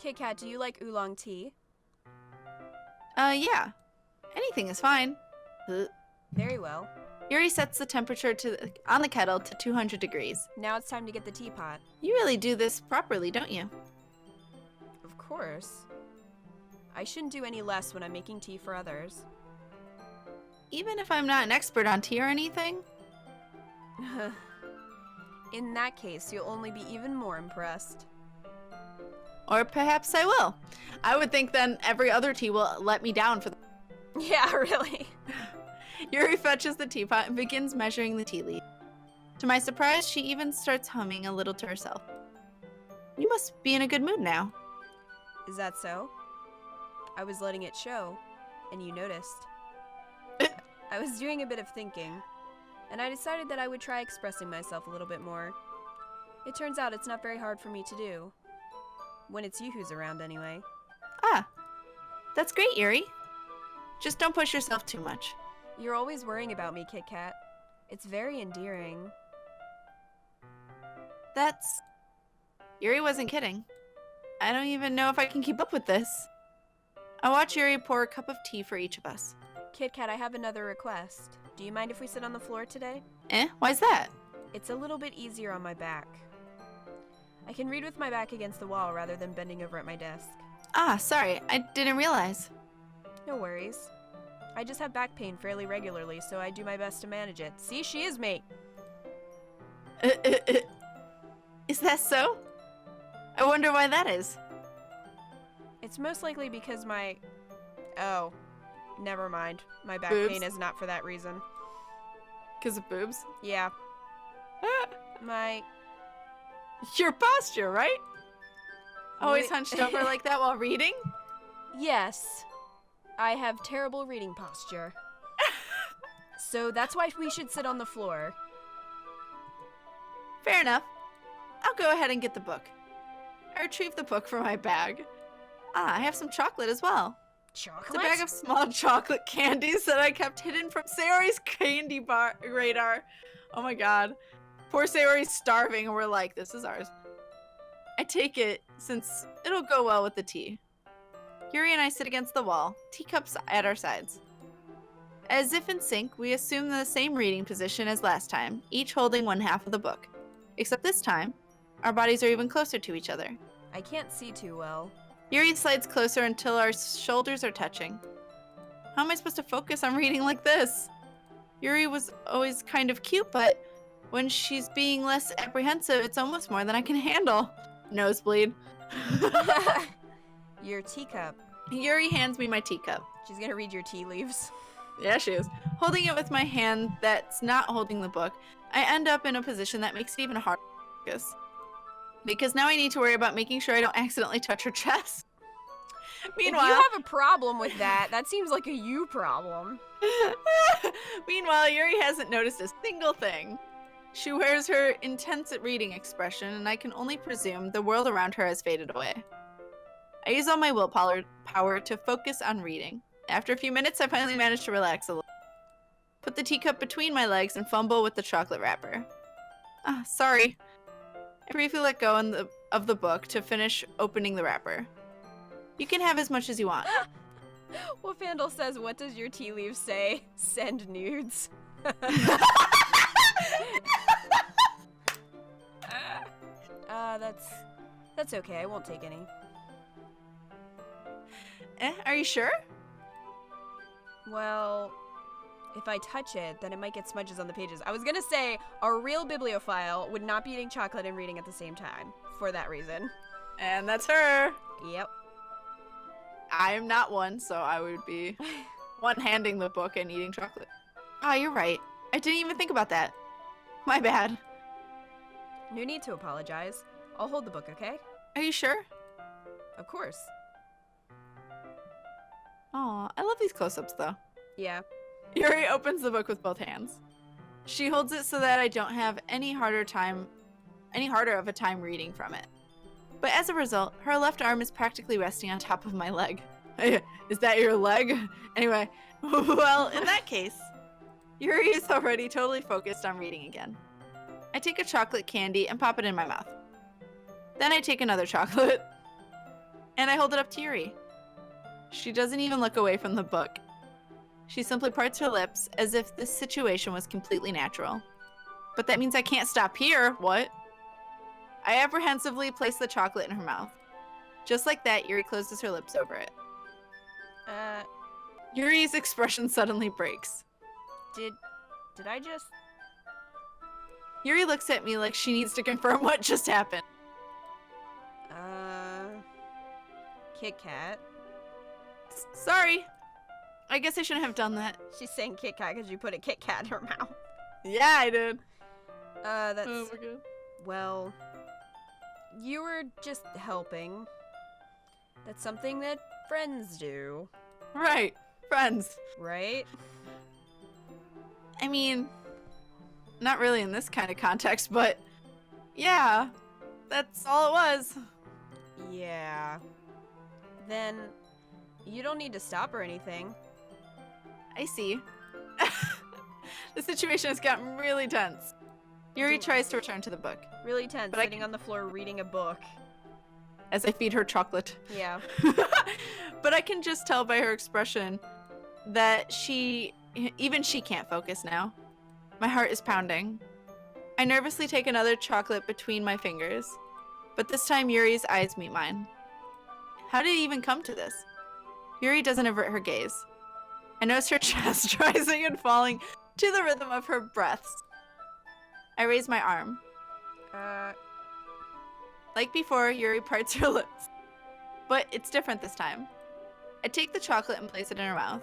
Kit Kat, do you like oolong tea? Yeah. Anything is fine. Very well. Yuri sets the temperature on the kettle to 200 degrees. Now it's time to get the teapot. You really do this properly, don't you? Of course. I shouldn't do any less when I'm making tea for others. Even if I'm not an expert on tea or anything? In that case, you'll only be even more impressed. Or perhaps I will. I would think then every other tea will let me down for the... Yeah, really. Yuri fetches the teapot and begins measuring the tea leaf. To my surprise, she even starts humming a little to herself. You must be in a good mood now. Is that so? I was letting it show, and you noticed. I was doing a bit of thinking, and I decided that I would try expressing myself a little bit more. It turns out it's not very hard for me to do. When it's you who's around, anyway. Ah, that's great, Yuri. Just don't push yourself too much. You're always worrying about me, Kit Kat. It's very endearing. That's... Yuri wasn't kidding. I don't even know if I can keep up with this. I watch Yuri pour a cup of tea for each of us. Kit Kat, I have another request. Do you mind if we sit on the floor today? Why's that? It's a little bit easier on my back. I can read with my back against the wall rather than bending over at my desk. Ah, sorry, I didn't realize. No worries. I just have back pain fairly regularly, so I do my best to manage it. See, she is me! Is that so? I wonder why that is. It's most likely because my... Oh, never mind. My back Boobs? pain is not for that reason. Because of boobs? Yeah. My... Your posture, right? Always Wait. hunched over like that while reading? Yes. I have terrible reading posture. So that's why we should sit on the floor. Fair enough. I'll go ahead and get the book. I retrieve the book from my bag. Ah, I have some chocolate as well. Chocolate? It's a bag of small chocolate candies that I kept hidden from Sayori's candy bar radar. Oh my god. Poor Sayori's starving and we're like, this is ours. I take it since it'll go well with the tea. Yuri and I sit against the wall, teacups at our sides. As if in sync, we assume the same reading position as last time, each holding one half of the book. Except this time, our bodies are even closer to each other. I can't see too well. Yuri slides closer until our shoulders are touching. How am I supposed to focus on reading like this? Yuri was always kind of cute, but when she's being less apprehensive, it's almost more than I can handle. Nosebleed. Your teacup. Yuri hands me my teacup. She's gonna read your tea leaves. Yeah, she is. Holding it with my hand that's not holding the book, I end up in a position that makes it even harder to focus. Because now I need to worry about making sure I don't accidentally touch her chest. Meanwhile, if you have a problem with that, that seems like a you problem. Meanwhile, Yuri hasn't noticed a single thing. She wears her intense reading expression, and I can only presume the world around her has faded away. I use all my willpower to focus on reading. After a few minutes, I finally manage to relax a little. Put the teacup between my legs and fumble with the chocolate wrapper. Ah, sorry. I briefly let go of the book to finish opening the wrapper. You can have as much as you want. Wolfandel says, what does your tea leaf say? Send nudes. That's okay. I won't take any. Are you sure? Well, if I touch it, then it might get smudges on the pages. I was gonna say, a real bibliophile would not be eating chocolate and reading at the same time, for that reason. And that's her. Yep. I'm not one, so I would be one-handing the book and eating chocolate. Ah, you're right. I didn't even think about that. My bad. No need to apologize. I'll hold the book, okay? Are you sure? Of course. Aw, I love these close-ups, though. Yeah. Yuri opens the book with both hands. She holds it so that I don't have any harder of a time reading from it. But as a result, her left arm is practically resting on top of my leg. Is that your leg? Anyway, well, in that case, Yuri is already totally focused on reading again. I take a chocolate candy and pop it in my mouth. Then I take another chocolate. And I hold it up to Yuri. She doesn't even look away from the book. She simply parts her lips as if this situation was completely natural. But that means I can't stop here. What? I apprehensively place the chocolate in her mouth. Just like that, Yuri closes her lips over it. Yuri's expression suddenly breaks. Did I just... Yuri looks at me like she needs to confirm what just happened. Kit Kat. Sorry. I guess I shouldn't have done that. She's saying Kit Kat because you put a Kit Kat in her mouth. Yeah, I did. That's... Oh my god. Well, you were just helping. That's something that friends do. Right. Friends. Right? I mean, not really in this kind of context, but yeah, that's all it was. Yeah. Then you don't need to stop or anything. I see. The situation has gotten really tense. Yuri tries to return to the book. Really tense, But sitting on the floor reading a book. As I feed her chocolate. Yeah. But I can just tell by her expression that even she can't focus now. My heart is pounding. I nervously take another chocolate between my fingers, but this time Yuri's eyes meet mine. How did it even come to this? Yuri doesn't avert her gaze. I notice her chest rising and falling to the rhythm of her breaths. I raise my arm. Like before, Yuri parts her lips. But it's different this time. I take the chocolate and place it in her mouth.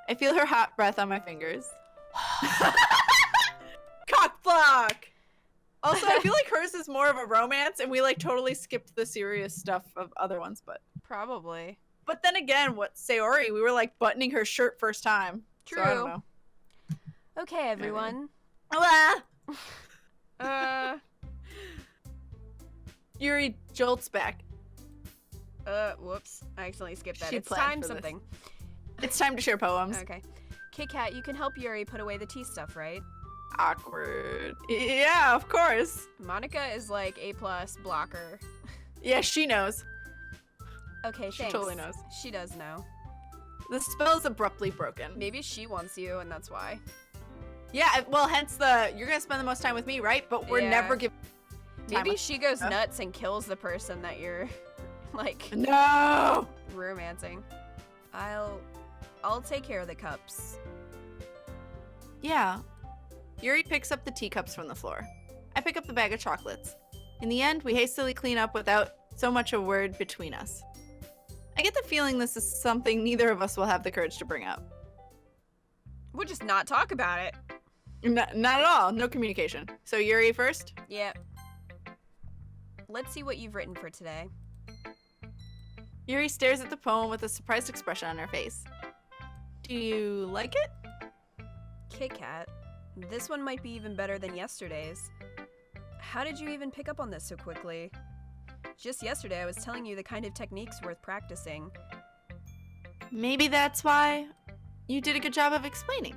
I feel her hot breath on my fingers. Cock block! Also, I feel like hers is more of a romance, and we like totally skipped the serious stuff of other ones, but... Probably. But then again, what Sayori, we were like buttoning her shirt first time. True. So I don't know. Okay, everyone. Yuri jolts back. Whoops. I accidentally skipped that. She It's planned time for this. something. It's time to share poems. Okay. Kit Kat, you can help Yuri put away the tea stuff, right? Awkward. Yeah, of course. Monika is like A+ blocker. Yeah, she knows. Okay, She thanks. totally knows. She does know. The spell is abruptly broken. Maybe she wants you, and that's why. Yeah, well, hence you're gonna spend the most time with me, right? But we're Yeah. never giving. Maybe she goes nuts and kills the person that you're, like, No. romancing. I'll take care of the cups. Yeah. Yuri picks up the teacups from the floor. I pick up the bag of chocolates. In the end, we hastily clean up without so much a word between us. I get the feeling this is something neither of us will have the courage to bring up. We'll just not talk about it. Not at all. No communication. So Yuri first? Yep. Let's see what you've written for today. Yuri stares at the poem with a surprised expression on her face. Do you like it? Kit Kat, this one might be even better than yesterday's. How did you even pick up on this so quickly? Just yesterday I was telling you the kind of techniques worth practicing. Maybe that's why you did a good job of explaining.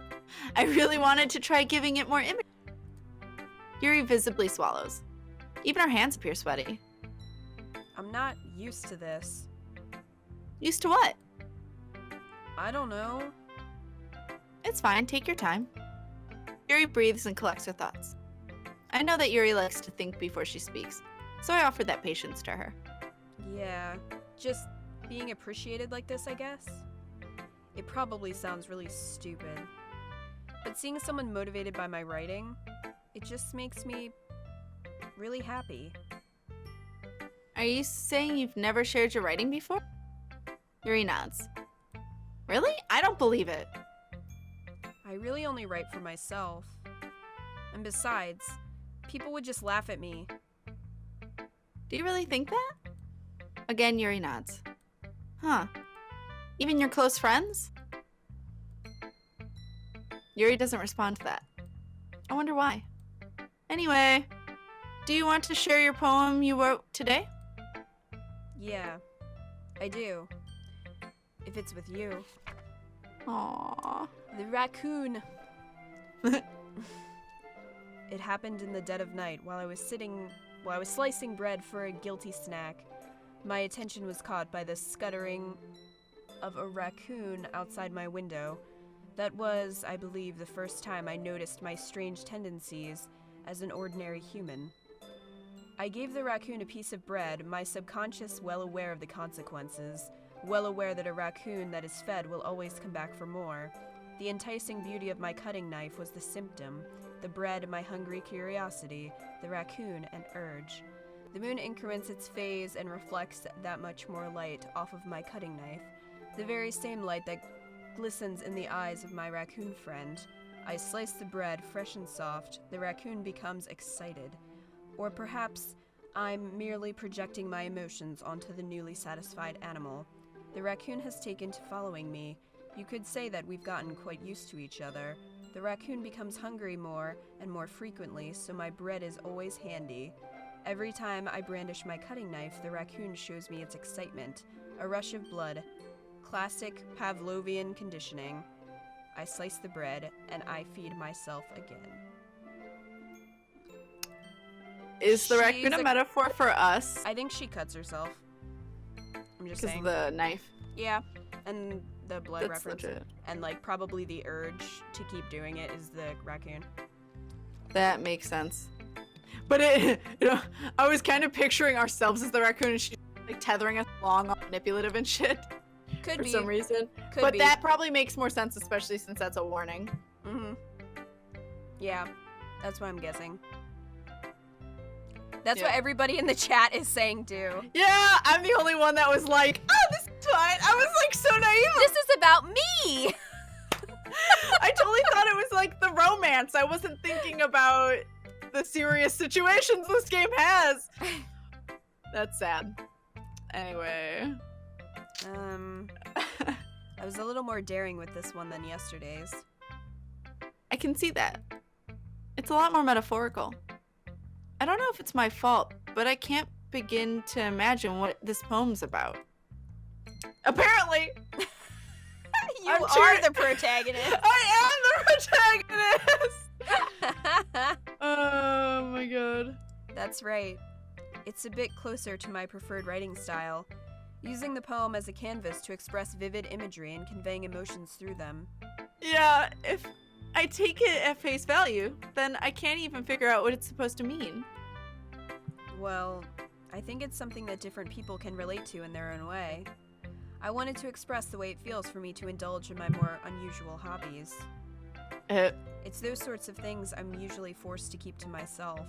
I really wanted to try giving it more image. Yuri visibly swallows. Even her hands appear sweaty. I'm not used to this. Used to what? I don't know. It's fine, take your time. Yuri breathes and collects her thoughts. I know that Yuri likes to think before she speaks, so I offer that patience to her. Yeah, just being appreciated like this, I guess. It probably sounds really stupid. But seeing someone motivated by my writing, it just makes me really happy. Are you saying you've never shared your writing before? Yuri nods. Really? I don't believe it. I really only write for myself. And besides, people would just laugh at me. Do you really think that? Again, Yuri nods. Huh. Even your close friends? Yuri doesn't respond to that. I wonder why. Anyway, do you want to share your poem you wrote today? Yeah, I do. If it's with you. Aww. The raccoon. It happened in the dead of night while I was slicing bread for a guilty snack. my attention was caught by the scuttering of a raccoon outside my window. That was, I believe, the first time I noticed my strange tendencies as an ordinary human. I gave the raccoon a piece of bread, my subconscious well aware of the consequences, well aware that a raccoon that is fed will always come back for more. The enticing beauty of my cutting knife was the symptom, the bread my hungry curiosity, the raccoon an urge. The moon increments its phase and reflects that much more light off of my cutting knife, the very same light that glistens in the eyes of my raccoon friend. I slice the bread fresh and soft. The raccoon becomes excited. Or perhaps I'm merely projecting my emotions onto the newly satisfied animal. The raccoon has taken to following me. You could say that we've gotten quite used to each other. The raccoon becomes hungry more and more frequently, so my bread is always handy. Every time I brandish my cutting knife, the raccoon shows me its excitement. A rush of blood. Classic Pavlovian conditioning. I slice the bread, and I feed myself again. Is the raccoon a metaphor for us? I think she cuts herself. I'm just Because saying. of the knife. Yeah, and the blood That's reference. legit. And, like, probably the urge to keep doing it is the raccoon. That makes sense. But I was kind of picturing ourselves as the raccoon, and she's like tethering us along, all manipulative and shit. Could for be. some reason. Could But be. that probably makes more sense, especially since that's a warning. Mm-hmm. Yeah, that's what I'm guessing. That's what everybody in the chat is saying too. Yeah, I'm the only one that was like, oh, this is fine. I was like so naive. This is about me! I totally thought it was like the romance. I wasn't thinking about the serious situations this game has. That's sad. Anyway. I was a little more daring with this one than yesterday's. I can see that. It's a lot more metaphorical. I don't know if it's my fault, but I can't begin to imagine what this poem's about. Apparently! You are the protagonist! I am the protagonist! Oh my god. That's right. It's a bit closer to my preferred writing style, using the poem as a canvas to express vivid imagery and conveying emotions through them. Yeah, if I take it at face value, then I can't even figure out what it's supposed to mean. Well, I think it's something that different people can relate to in their own way. I wanted to express the way it feels for me to indulge in my more unusual hobbies. It's those sorts of things I'm usually forced to keep to myself,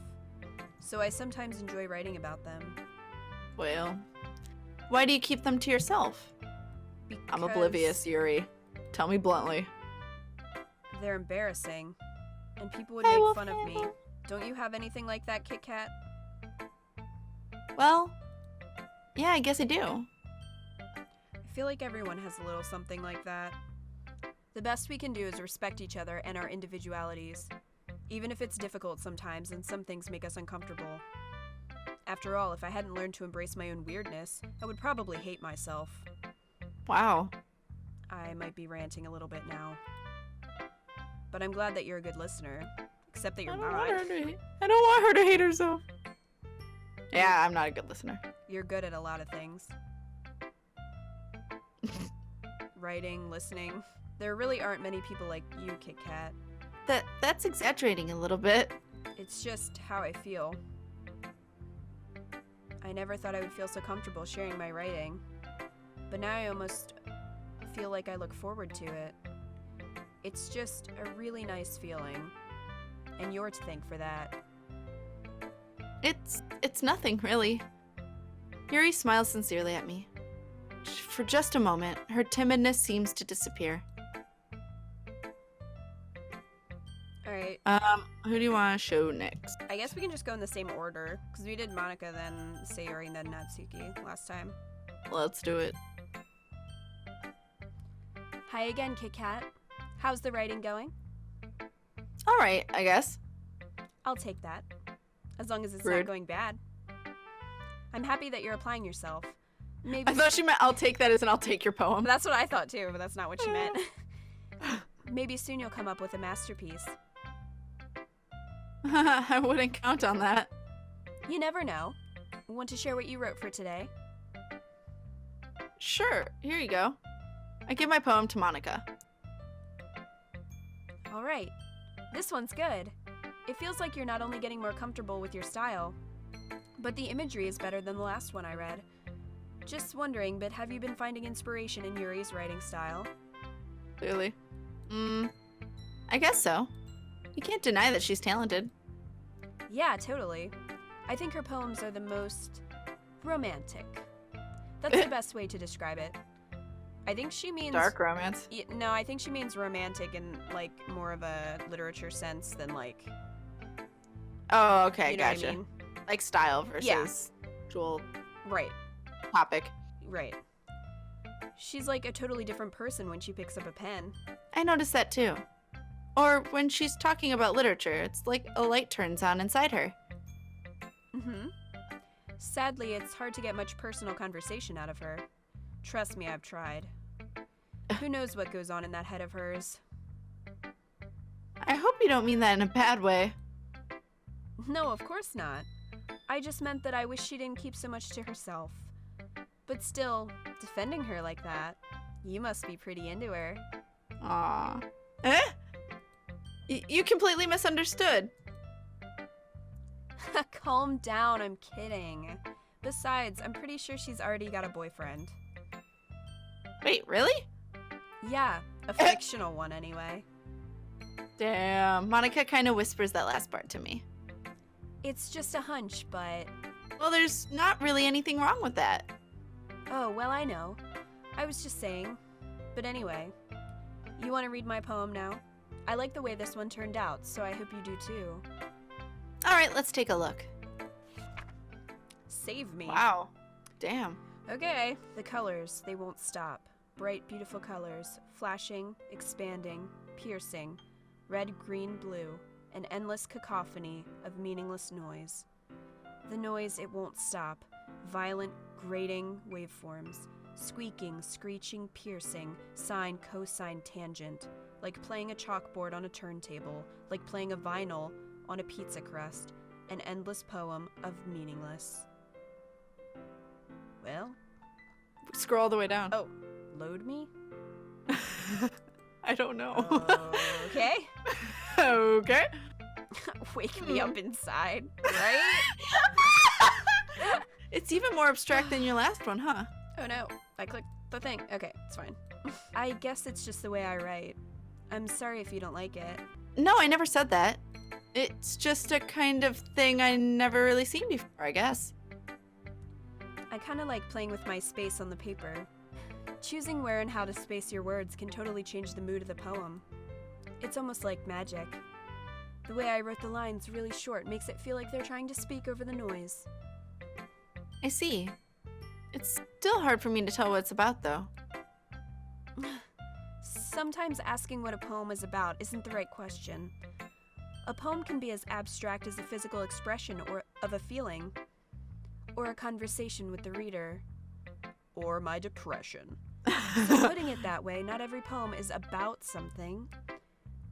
so I sometimes enjoy writing about them. Well, why do you keep them to yourself? I'm oblivious, Yuri. Tell me bluntly. They're embarrassing, and people would I make will fun of me. handle- Don't you have anything like that, Kit Kat? Well, yeah, I guess I do. I feel like everyone has a little something like that. The best we can do is respect each other and our individualities, even if it's difficult sometimes and some things make us uncomfortable. After all, if I hadn't learned to embrace my own weirdness, I would probably hate myself. Wow. I might be ranting a little bit now. But I'm glad that you're a good listener, except that you're I not. don't want her to hate herself. Yeah, I'm not a good listener. You're good at a lot of things. Writing, listening. There really aren't many people like you, Kit Kat. That's exaggerating a little bit. It's just how I feel. I never thought I would feel so comfortable sharing my writing, but now I almost feel like I look forward to it. It's just a really nice feeling, and you're to thank for that. It's nothing, really. Yuri smiles sincerely at me. For just a moment, her timidness seems to disappear. Alright, Who do you want to show next? I guess we can just go in the same order, because we did Monika, then Sayori, and then Natsuki last time. Let's do it. Hi again, Kit Kat. How's the writing going? Alright, I guess. I'll take that, as long as it's Rude. not going bad. I'm happy that you're applying yourself. Maybe I thought she meant I'll take that as an I'll take your poem. That's what I thought too, but that's not what she meant. Maybe soon you'll come up with a masterpiece. I wouldn't count on that. You never know. Want to share what you wrote for today? Sure, here you go. I give my poem to Monika. All right. This one's good. It feels like you're not only getting more comfortable with your style, but the imagery is better than the last one I read. Just wondering, but have you been finding inspiration in Yuri's writing style? Clearly. I guess so. You can't deny that she's talented. Yeah, totally. I think her poems are the most romantic. That's the best way to describe it. I think she means... Dark romance? No, I think she means romantic in, like, more of a literature sense than, like... Oh, okay, you know what gotcha. I mean? Like style versus actual Right, topic. right. She's like a totally different person when she picks up a pen. I noticed that too. Or when she's talking about literature, it's like a light turns on inside her. Sadly, it's hard to get much personal conversation out of her. Trust me, I've tried. Who knows what goes on in that head of hers? I hope you don't mean that in a bad way. No, of course not. I just meant that I wish she didn't keep so much to herself. But still, defending her like that, you must be pretty into her. Aww. Eh? You completely misunderstood. Calm down, I'm kidding. Besides, I'm pretty sure she's already got a boyfriend. Wait, really? Yeah, a fictional one anyway. Damn, Monika kind of whispers that last part to me. It's just a hunch, but... Well, there's not really anything wrong with that. Oh, well, I know. I was just saying. But anyway, you want to read my poem now? I like the way this one turned out, so I hope you do too. Alright, let's take a look. Save me. Wow. Damn. Okay, the colors, they won't stop. Bright, beautiful colors, flashing, expanding, piercing, red, green, blue, an endless cacophony of meaningless noise. The noise, it won't stop. Violent, grating waveforms, squeaking, screeching, piercing, sine, cosine, tangent, like playing a chalkboard on a turntable, like playing a vinyl on a pizza crust, an endless poem of meaningless. Well? Scroll all the way down. Oh, load me? I don't know. Okay. Okay. Wake me up inside, right? It's even more abstract than your last one, huh? Oh no, I clicked the thing. Okay, it's fine. I guess it's just the way I write. I'm sorry if you don't like it. No, I never said that. It's just a kind of thing I never really seen before, I guess. I kind of like playing with my space on the paper. Choosing where and how to space your words can totally change the mood of the poem. It's almost like magic. The way I wrote the lines really short makes it feel like they're trying to speak over the noise. I see. It's still hard for me to tell what it's about, though. Sometimes asking what a poem is about isn't the right question. A poem can be as abstract as a physical expression or of a feeling, or a conversation with the reader, or my depression. So putting it that way, not every poem is about something.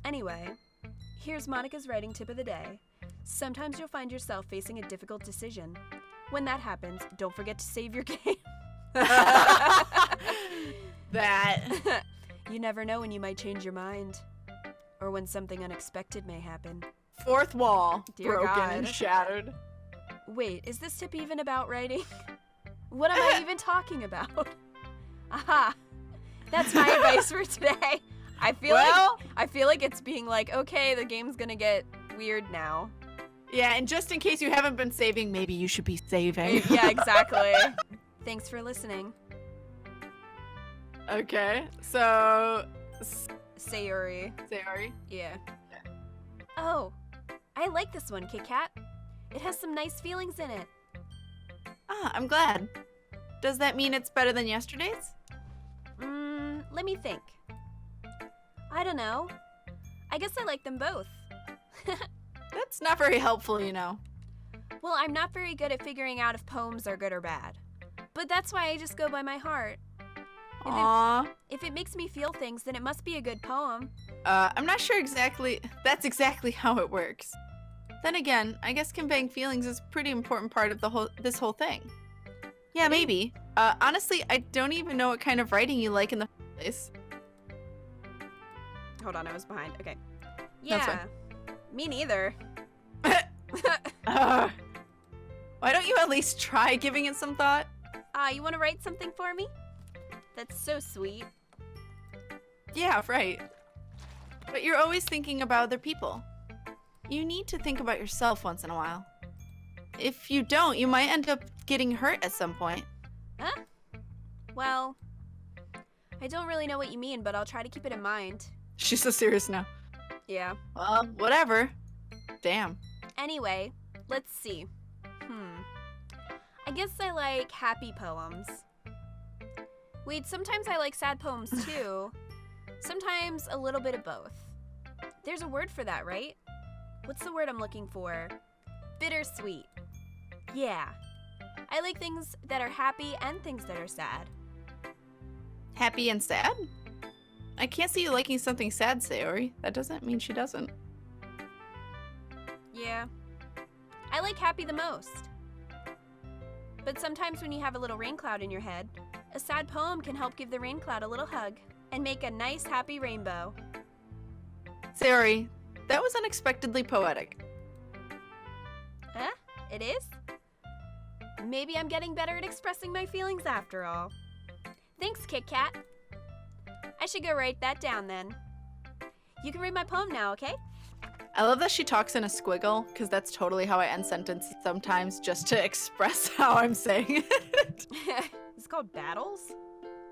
Anyway, here's Monika's writing tip of the day. Sometimes you'll find yourself facing a difficult decision. When that happens, don't forget to save your game. That. You never know when you might change your mind, or when something unexpected may happen. Fourth wall. Dear broken God. and shattered. Wait, is this tip even about writing? What am I even talking about? Aha! That's my advice for today. I feel like it's being like, okay, the game's gonna get weird now. Yeah, and just in case you haven't been saving, maybe you should be saving. Yeah, exactly. Thanks for listening. Okay, so... Sayori. Sayori? Yeah. Oh, I like this one, Kit Kat. It has some nice feelings in it. Ah, I'm glad. Does that mean it's better than yesterday's? Let me think. I don't know. I guess I like them both. That's not very helpful, you know. Well, I'm not very good at figuring out if poems are good or bad. But that's why I just go by my heart. Aww. If it makes me feel things, then it must be a good poem. I'm not sure exactly. That's exactly how it works. Then again, I guess conveying feelings is a pretty important part of this whole thing. Yeah, maybe. Honestly, I don't even know what kind of writing you like in the first place. Hold on, I was behind. Okay. That's Yeah. Me neither. Why don't you at least try giving it some thought? You want to write something for me? That's so sweet. Yeah, right. But you're always thinking about other people. You need to think about yourself once in a while. If you don't, you might end up getting hurt at some point. Huh? Well, I don't really know what you mean, but I'll try to keep it in mind. She's so serious now. Yeah. Well, whatever. Damn. Anyway, let's see. I guess I like happy poems. Wait, sometimes I like sad poems too. Sometimes a little bit of both. There's a word for that, right? What's the word I'm looking for? Bittersweet. Yeah. I like things that are happy and things that are sad. Happy and sad? I can't see you liking something sad, Sayori. That doesn't mean she doesn't. Yeah. I like happy the most. But sometimes when you have a little rain cloud in your head, a sad poem can help give the rain cloud a little hug and make a nice happy rainbow. Sayori, that was unexpectedly poetic. Huh? It is? Maybe I'm getting better at expressing my feelings after all. Thanks, Kit Kat. I should go write that down then. You can read my poem now, okay? I love that she talks in a squiggle, because that's totally how I end sentences sometimes, just to express how I'm saying it. It's called battles?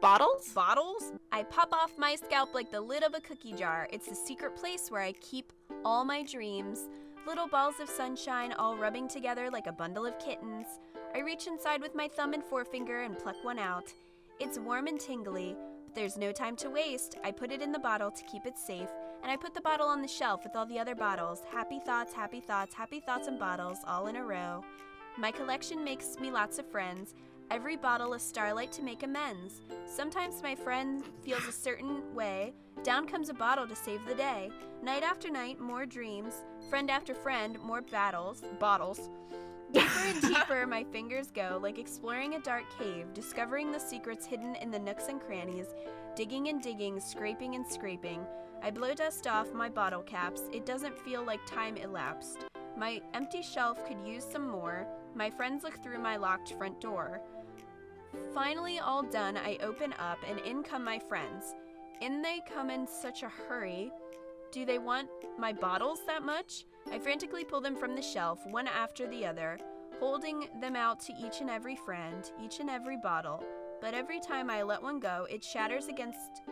Bottles? Bottles? I pop off my scalp like the lid of a cookie jar. It's the secret place where I keep all my dreams. Little balls of sunshine all rubbing together like a bundle of kittens. I reach inside with my thumb and forefinger and pluck one out. It's warm and tingly, but there's no time to waste. I put it in the bottle to keep it safe, and I put the bottle on the shelf with all the other bottles. Happy thoughts, happy thoughts, happy thoughts and bottles all in a row. My collection makes me lots of friends. Every bottle a starlight to make amends. Sometimes my friend feels a certain way. Down comes a bottle to save the day. Night after night, more dreams. Friend after friend, more bottles. Deeper and deeper my fingers go, like exploring a dark cave, discovering the secrets hidden in the nooks and crannies, digging and digging, scraping and scraping. I blow dust off my bottle caps. It doesn't feel like time elapsed. My empty shelf could use some more. My friends look through my locked front door. Finally all done, I open up, and in come my friends. In they come in such a hurry. Do they want my bottles that much? I frantically pull them from the shelf, one after the other, holding them out to each and every friend, each and every bottle. But every time I let one go, it shatters against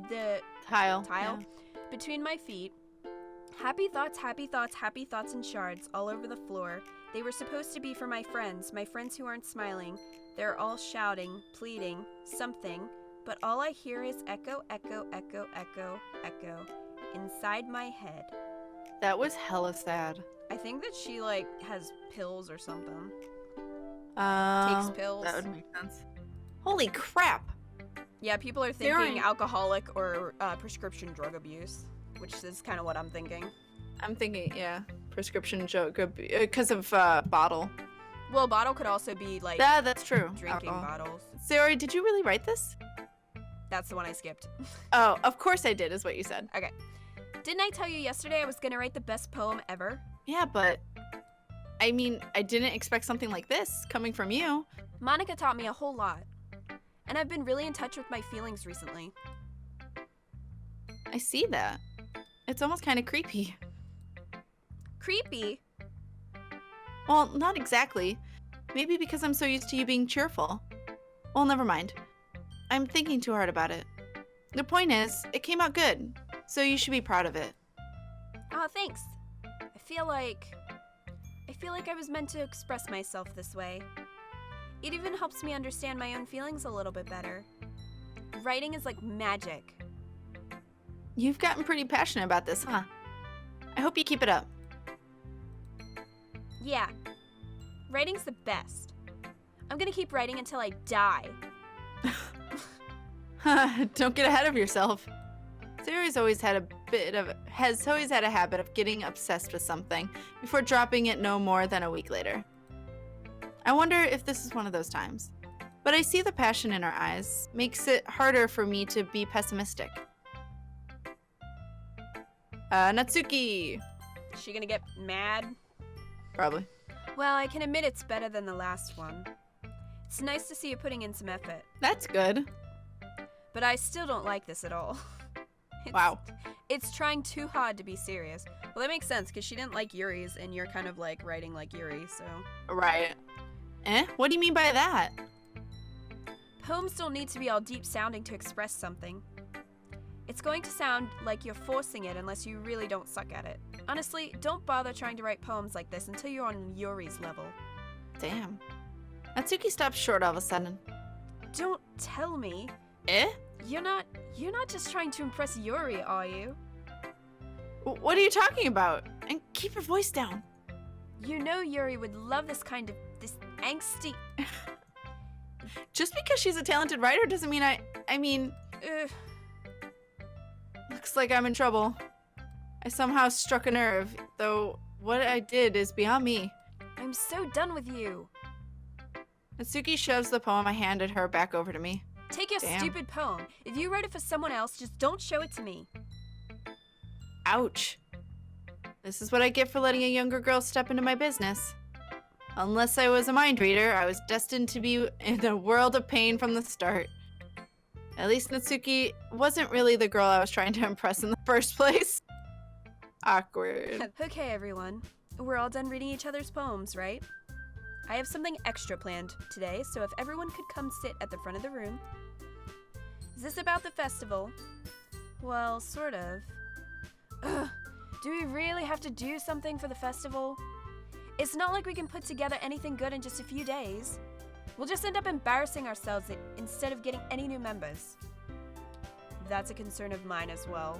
the Tile. between my feet. Happy thoughts, happy thoughts, happy thoughts in shards all over the floor. They were supposed to be for my friends who aren't smiling. They're all shouting, pleading, something, but all I hear is echo, echo, echo, echo, echo inside my head. That was hella sad. I think that she, has pills or something. Takes pills. That would make sense. Holy crap! Yeah, people are thinking alcoholic or prescription drug abuse, which is kind of what I'm thinking. I'm thinking, yeah, prescription joke because of bottle. Well, bottle could also be, that's true. drinking Alcohol. bottles. Sayori, did you really write this? That's the one I skipped. Oh, of course I did, is what you said. Okay. Didn't I tell you yesterday I was going to write the best poem ever? Yeah, but I mean, I didn't expect something like this coming from you. Monika taught me a whole lot. And I've been really in touch with my feelings recently. I see that. It's almost kind of creepy. Creepy? Well, not exactly. Maybe because I'm so used to you being cheerful. Well, never mind. I'm thinking too hard about it. The point is, it came out good, so you should be proud of it. Aw, thanks. I feel like I was meant to express myself this way. It even helps me understand my own feelings a little bit better. Writing is like magic. You've gotten pretty passionate about this, huh? I hope you keep it up. Yeah. Writing's the best. I'm gonna keep writing until I die. Don't get ahead of yourself. Sayori's always had a habit of getting obsessed with something before dropping it no more than a week later. I wonder if this is one of those times. but I see the passion in her eyes. Makes it harder for me to be pessimistic. Natsuki! Is she gonna get mad? Probably. Well, I can admit it's better than the last one. It's nice to see you putting in some effort. That's good. But I still don't like this at all. Wow. It's trying too hard to be serious. Well, that makes sense, because she didn't like Yuri's, and you're kind of like writing like Yuri, so... Right. What do you mean by that? Poems don't need to be all deep sounding to express something. It's going to sound like you're forcing it unless you really don't suck at it. Honestly, don't bother trying to write poems like this until you're on Yuri's level. Damn. Natsuki stops short all of a sudden. Don't tell me. You're not just trying to impress Yuri, are you? What are you talking about? And keep your voice down. You know Yuri would love this angsty... Just because she's a talented writer doesn't mean I mean... Looks like I'm in trouble. I somehow struck a nerve, though what I did is beyond me. I'm so done with you. Natsuki shoves the poem I handed her back over to me. Take your stupid poem. If you write it for someone else, just don't show it to me. Ouch. This is what I get for letting a younger girl step into my business. Unless I was a mind reader, I was destined to be in a world of pain from the start. At least Natsuki wasn't really the girl I was trying to impress in the first place. Awkward. Okay, everyone. We're all done reading each other's poems, right? I have something extra planned today, so if everyone could come sit at the front of the room. Is this about the festival? Well, sort of. Ugh. Do we really have to do something for the festival? It's not like we can put together anything good in just a few days. We'll just end up embarrassing ourselves instead of getting any new members. That's a concern of mine as well.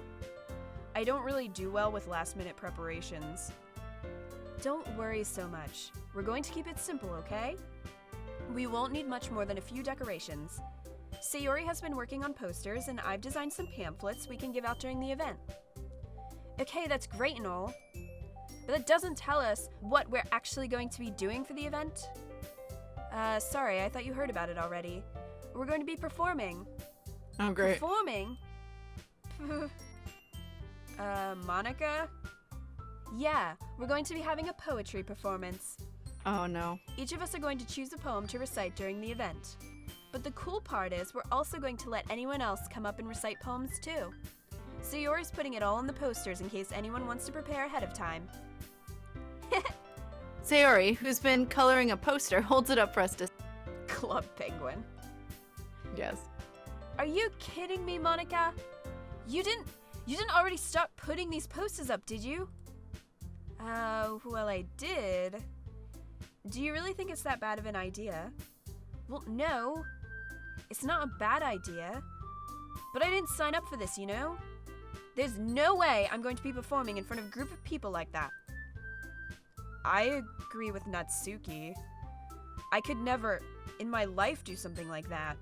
I don't really do well with last-minute preparations. Don't worry so much. We're going to keep it simple, okay? We won't need much more than a few decorations. Sayori has been working on posters, and I've designed some pamphlets we can give out during the event. Okay, that's great and all, but that doesn't tell us what we're actually going to be doing for the event. Sorry, I thought you heard about it already. We're going to be performing. Oh, great. Performing? Monika? Yeah, we're going to be having a poetry performance. Oh, no. Each of us are going to choose a poem to recite during the event. But the cool part is we're also going to let anyone else come up and recite poems too. Sayori's putting it all on the posters in case anyone wants to prepare ahead of time. Sayori, who's been coloring a poster, holds it up for us to... Club Penguin. Yes. Are you kidding me, Monika? You didn't already start putting these posters up, did you? Well, I did. Do you really think it's that bad of an idea? Well, no. It's not a bad idea. But I didn't sign up for this, you know? There's no way I'm going to be performing in front of a group of people like that. I agree with Natsuki. I could never, in my life, do something like that.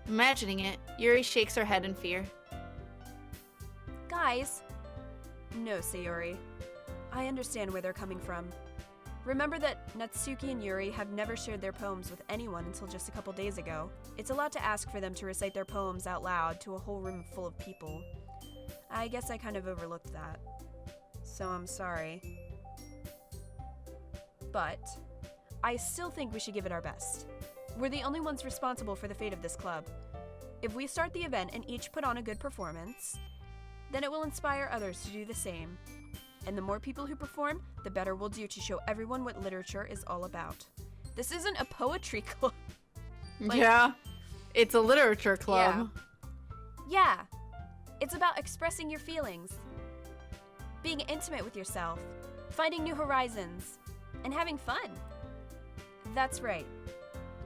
Imagining it, Yuri shakes her head in fear. Guys. No, Sayori. I understand where they're coming from. Remember that Natsuki and Yuri have never shared their poems with anyone until just a couple days ago. It's a lot to ask for them to recite their poems out loud to a whole room full of people. I guess I kind of overlooked that. So I'm sorry. But I still think we should give it our best. We're the only ones responsible for the fate of this club. If we start the event and each put on a good performance, then it will inspire others to do the same. And the more people who perform, the better we'll do to show everyone what literature is all about. This isn't a poetry club. Yeah, it's a literature club. Yeah, it's about expressing your feelings, being intimate with yourself, finding new horizons, and having fun. That's right.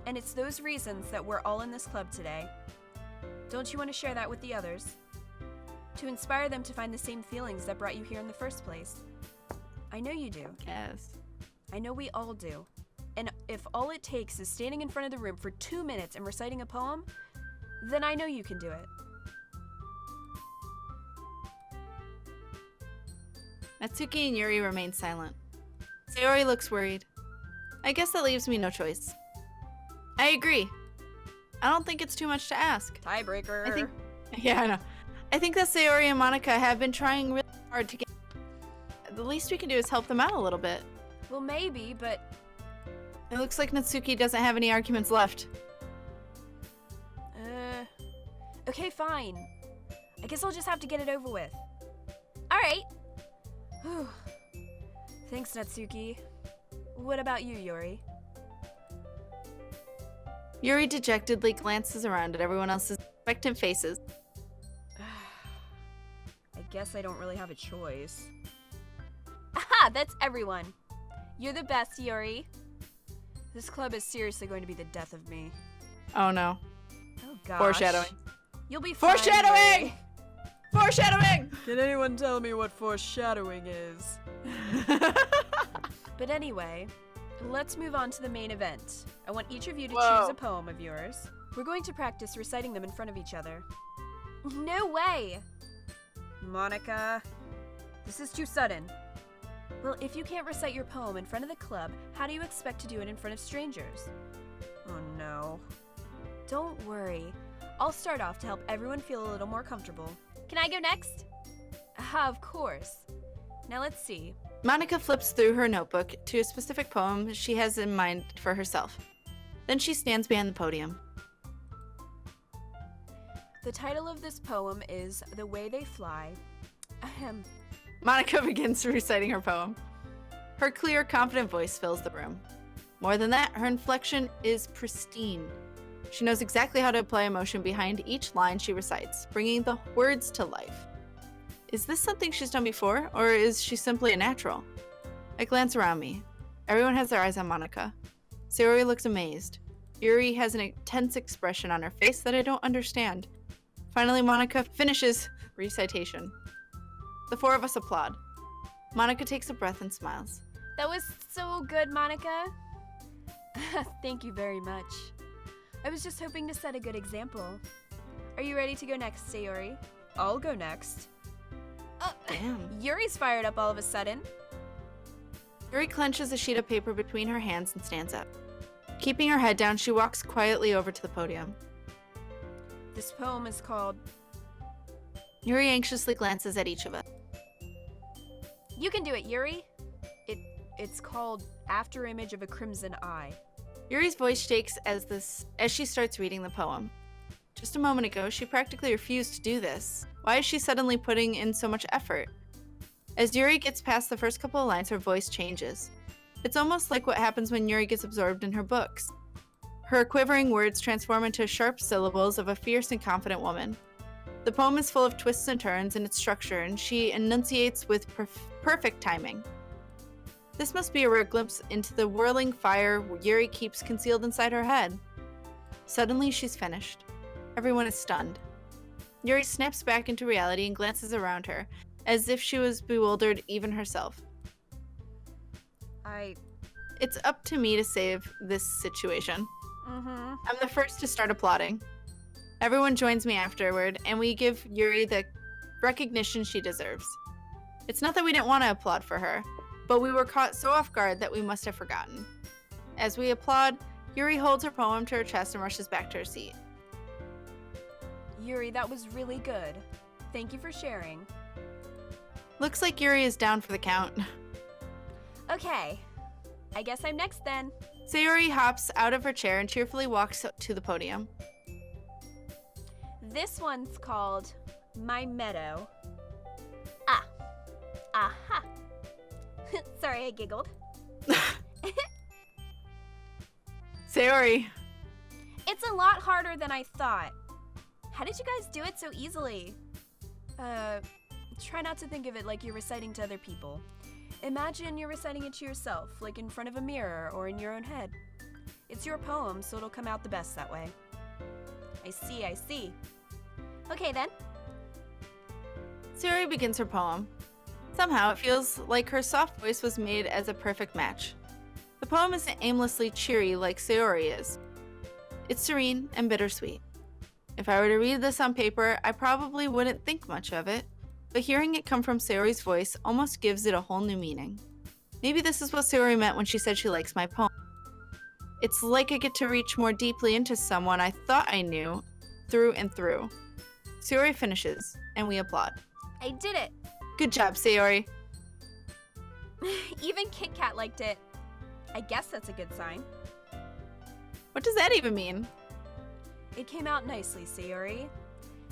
And it's those reasons that we're all in this club today. Don't you want to share that with the others? To inspire them to find the same feelings that brought you here in the first place. I know you do. Yes. I know we all do. And if all it takes is standing in front of the room for 2 minutes and reciting a poem, then I know you can do it. Natsuki and Yuri remain silent. Sayori looks worried. I guess that leaves me no choice. I agree. I don't think it's too much to ask. Tiebreaker. Yeah, I know. I think that Sayori and Monika have been trying really hard to get. The least we can do is help them out a little bit. Well, maybe, but It looks like Natsuki doesn't have any arguments left. okay, fine. I guess I'll just have to get it over with. All right. Whew. Thanks, Natsuki. What about you, Yuri? Yuri dejectedly glances around at everyone else's expectant faces. I guess I don't really have a choice. Aha! That's everyone. You're the best, Yuri. This club is seriously going to be the death of me. Oh no. Oh gosh. Foreshadowing. You'll be fine, Foreshadowing! Yuri. Foreshadowing! Can anyone tell me what foreshadowing is? But anyway, let's move on to the main event. I want each of you to choose a poem of yours. We're going to practice reciting them in front of each other. No way! Monika, this is too sudden. Well, if you can't recite your poem in front of the club, how do you expect to do it in front of strangers? Oh no. Don't worry. I'll start off to help everyone feel a little more comfortable. Can I go next? Of course. Now let's see. Monika flips through her notebook to a specific poem she has in mind for herself. Then she stands behind the podium. The title of this poem is The Way They Fly. Ahem. Monika begins reciting her poem. Her clear, confident voice fills the room. More than that, her inflection is pristine. She knows exactly how to apply emotion behind each line she recites, bringing the words to life. Is this something she's done before, or is she simply a natural? I glance around me. Everyone has their eyes on Monika. Sayori looks amazed. Yuri has an intense expression on her face that I don't understand. Finally, Monika finishes recitation. The four of us applaud. Monika takes a breath and smiles. That was so good, Monika. Thank you very much. I was just hoping to set a good example. Are you ready to go next, Sayori? I'll go next. Damn. Yuri's fired up all of a sudden. Yuri clenches a sheet of paper between her hands and stands up. Keeping her head down, she walks quietly over to the podium. This poem is called... Yuri anxiously glances at each of us. You can do it, Yuri. It's called After Image of a Crimson Eye. Yuri's voice shakes as she starts reading the poem. Just a moment ago, she practically refused to do this. Why is she suddenly putting in so much effort? As Yuri gets past the first couple of lines, her voice changes. It's almost like what happens when Yuri gets absorbed in her books. Her quivering words transform into sharp syllables of a fierce and confident woman. The poem is full of twists and turns in its structure, and she enunciates with perfect timing. This must be a rare glimpse into the whirling fire Yuri keeps concealed inside her head. Suddenly, she's finished. Everyone is stunned. Yuri snaps back into reality and glances around her, as if she was bewildered even herself. It's up to me to save this situation. I'm the first to start applauding. Everyone joins me afterward, and we give Yuri the recognition she deserves. It's not that we didn't want to applaud for her, but we were caught so off guard that we must have forgotten. As we applaud, Yuri holds her poem to her chest and rushes back to her seat. Yuri, that was really good. Thank you for sharing. Looks like Yuri is down for the count. Okay, I guess I'm next then. Sayori hops out of her chair and cheerfully walks to the podium. This one's called My Meadow. Aha. Sorry, I giggled. Sayori. It's a lot harder than I thought. How did you guys do it so easily? Try not to think of it like you're reciting to other people. Imagine you're reciting it to yourself, like in front of a mirror or in your own head. It's your poem, so it'll come out the best that way. I see. Okay then. Sayori begins her poem. Somehow, it feels like her soft voice was made as a perfect match. The poem isn't aimlessly cheery like Sayori is. It's serene and bittersweet. If I were to read this on paper, I probably wouldn't think much of it, but hearing it come from Sayori's voice almost gives it a whole new meaning. Maybe this is what Sayori meant when she said she likes my poem. It's like I get to reach more deeply into someone I thought I knew through and through. Sayori finishes, and we applaud. I did it! Good job, Sayori. Even Kit Kat liked it. I guess that's a good sign. What does that even mean? It came out nicely, Sayori.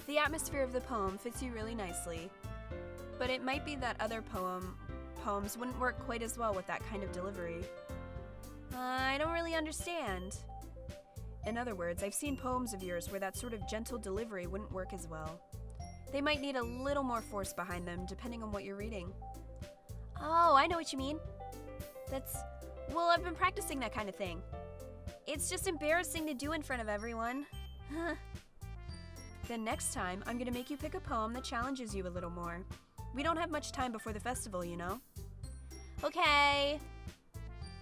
The atmosphere of the poem fits you really nicely. But it might be that other poems wouldn't work quite as well with that kind of delivery. I don't really understand. In other words, I've seen poems of yours where that sort of gentle delivery wouldn't work as well. They might need a little more force behind them, depending on what you're reading. Oh, I know what you mean. Well, I've been practicing that kind of thing. It's just embarrassing to do in front of everyone. Then next time, I'm gonna make you pick a poem that challenges you a little more. We don't have much time before the festival, you know? Okay.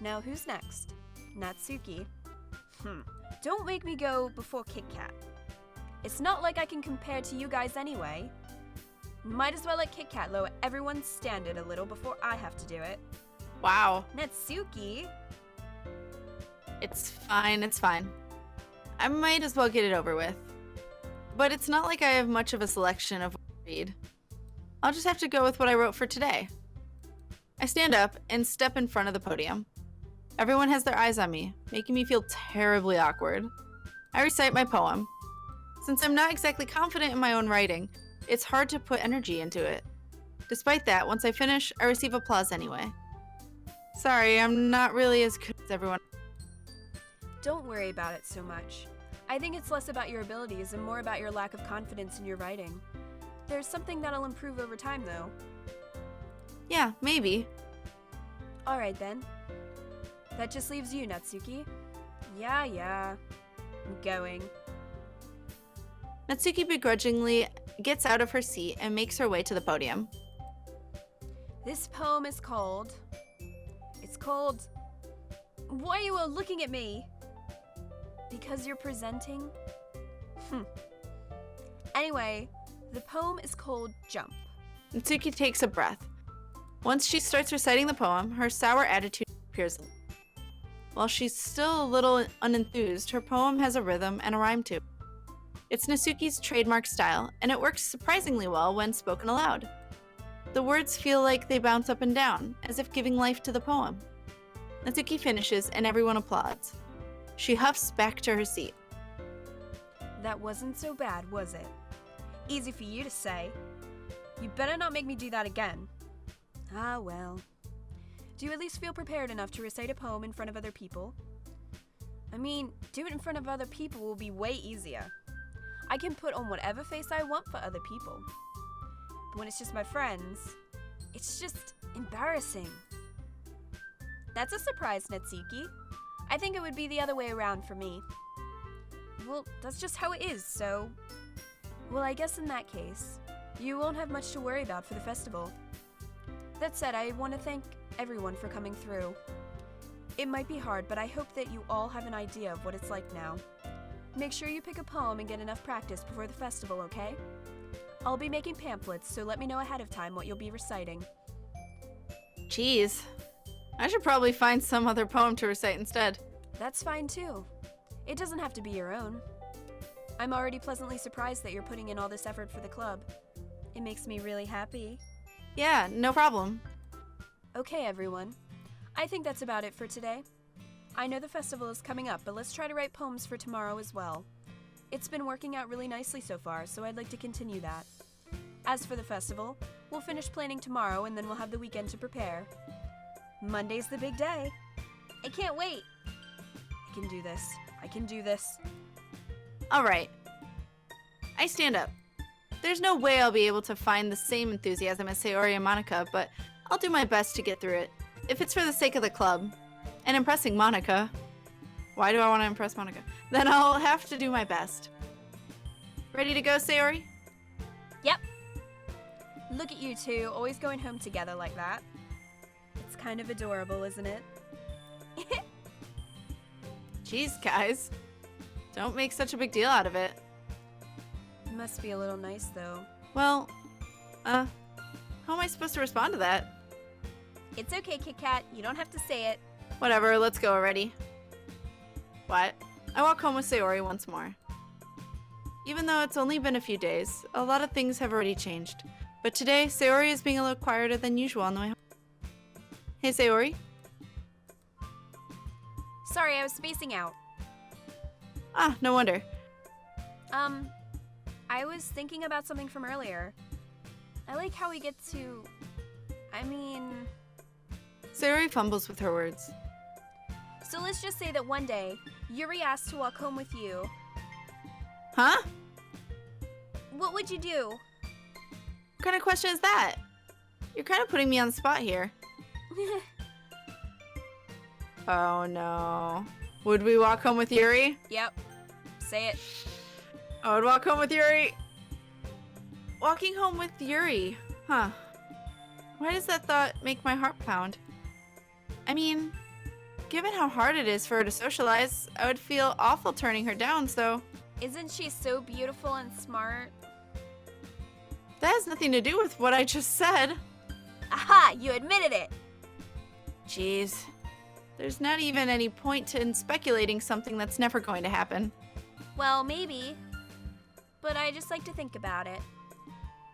Now who's next? Natsuki. Don't make me go before Kit Kat. It's not like I can compare to you guys anyway. Might as well let Kit Kat lower everyone's standard a little before I have to do it. Wow. Natsuki? It's fine, it's fine. I might as well get it over with. But it's not like I have much of a selection of what to read. I'll just have to go with what I wrote for today. I stand up and step in front of the podium. Everyone has their eyes on me, making me feel terribly awkward. I recite my poem. Since I'm not exactly confident in my own writing, it's hard to put energy into it. Despite that, once I finish, I receive applause anyway. Sorry, I'm not really as good as everyone. Don't worry about it so much. I think it's less about your abilities and more about your lack of confidence in your writing. There's something that'll improve over time, though. Yeah, maybe. Alright then. That just leaves you, Natsuki. Yeah. I'm going. Natsuki begrudgingly gets out of her seat and makes her way to the podium. This poem is called... Why are you all looking at me? Because you're presenting? Anyway, the poem is called Jump. Natsuki takes a breath. Once she starts reciting the poem, her sour attitude appears. While she's still a little unenthused, her poem has a rhythm and a rhyme too. It's Natsuki's trademark style, and it works surprisingly well when spoken aloud. The words feel like they bounce up and down, as if giving life to the poem. Natsuki finishes, and everyone applauds. She huffs back to her seat. That wasn't so bad, was it? Easy for you to say. You better not make me do that again. Ah, well. Do you at least feel prepared enough to recite a poem in front of other people? I mean, do it in front of other people will be way easier. I can put on whatever face I want for other people. But when it's just my friends, it's just embarrassing. That's a surprise, Natsuki. I think it would be the other way around for me. Well, that's just how it is, so... Well, I guess in that case, you won't have much to worry about for the festival. That said, I want to thank everyone for coming through. It might be hard, but I hope that you all have an idea of what it's like now. Make sure you pick a poem and get enough practice before the festival, okay? I'll be making pamphlets, so let me know ahead of time what you'll be reciting. Jeez. I should probably find some other poem to recite instead. That's fine too. It doesn't have to be your own. I'm already pleasantly surprised that you're putting in all this effort for the club. It makes me really happy. Yeah, no problem. Okay, everyone. I think that's about it for today. I know the festival is coming up, but let's try to write poems for tomorrow as well. It's been working out really nicely so far, so I'd like to continue that. As for the festival, we'll finish planning tomorrow and then we'll have the weekend to prepare. Monday's the big day. I can't wait. I can do this. I can do this. Alright. I stand up. There's no way I'll be able to find the same enthusiasm as Sayori and Monika, but I'll do my best to get through it. If it's for the sake of the club, and impressing Monika. Why do I want to impress Monika? Then I'll have to do my best. Ready to go, Sayori? Yep. Look at you two, always going home together like that. It's kind of adorable, isn't it? Jeez, guys. Don't make such a big deal out of it. It must be a little nice, though. Well, how am I supposed to respond to that? It's okay, Kit Kat. You don't have to say it. Whatever, let's go already. What? I walk home with Sayori once more. Even though it's only been a few days, a lot of things have already changed. But today, Sayori is being a little quieter than usual on the way home. Hey, Sayori? Sorry, I was spacing out. Ah, no wonder. I was thinking about something from earlier. I like how we get to... Sayori fumbles with her words. So let's just say that one day, Yuri asked to walk home with you. Huh? What would you do? What kind of question is that? You're kind of putting me on the spot here. Oh no. Would we walk home with Yuri? Yep. Say it. I would walk home with Yuri. Walking home with Yuri. Huh. Why does that thought make my heart pound? Given how hard it is for her to socialize, I would feel awful turning her down, so... Isn't she so beautiful and smart? That has nothing to do with what I just said. Aha! You admitted it! Jeez. There's not even any point in speculating something that's never going to happen. Well, maybe. But I just like to think about it.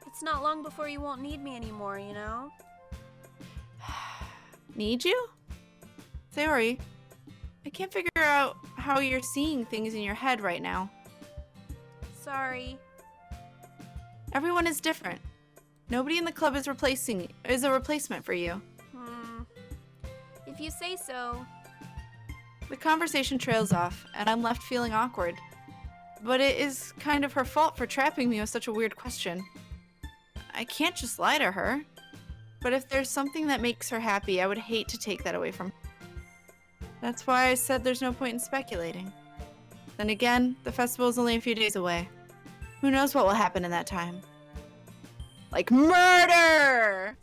It's not long before you won't need me anymore, you know? Need you? Sayori, I can't figure out how you're seeing things in your head right now. Sorry. Everyone is different. Nobody in the club is a replacement for you. If you say so. The conversation trails off, and I'm left feeling awkward. But it is kind of her fault for trapping me with such a weird question. I can't just lie to her. But if there's something that makes her happy, I would hate to take that away from her. That's why I said there's no point in speculating. Then again, the festival is only a few days away. Who knows what will happen in that time? Like murder!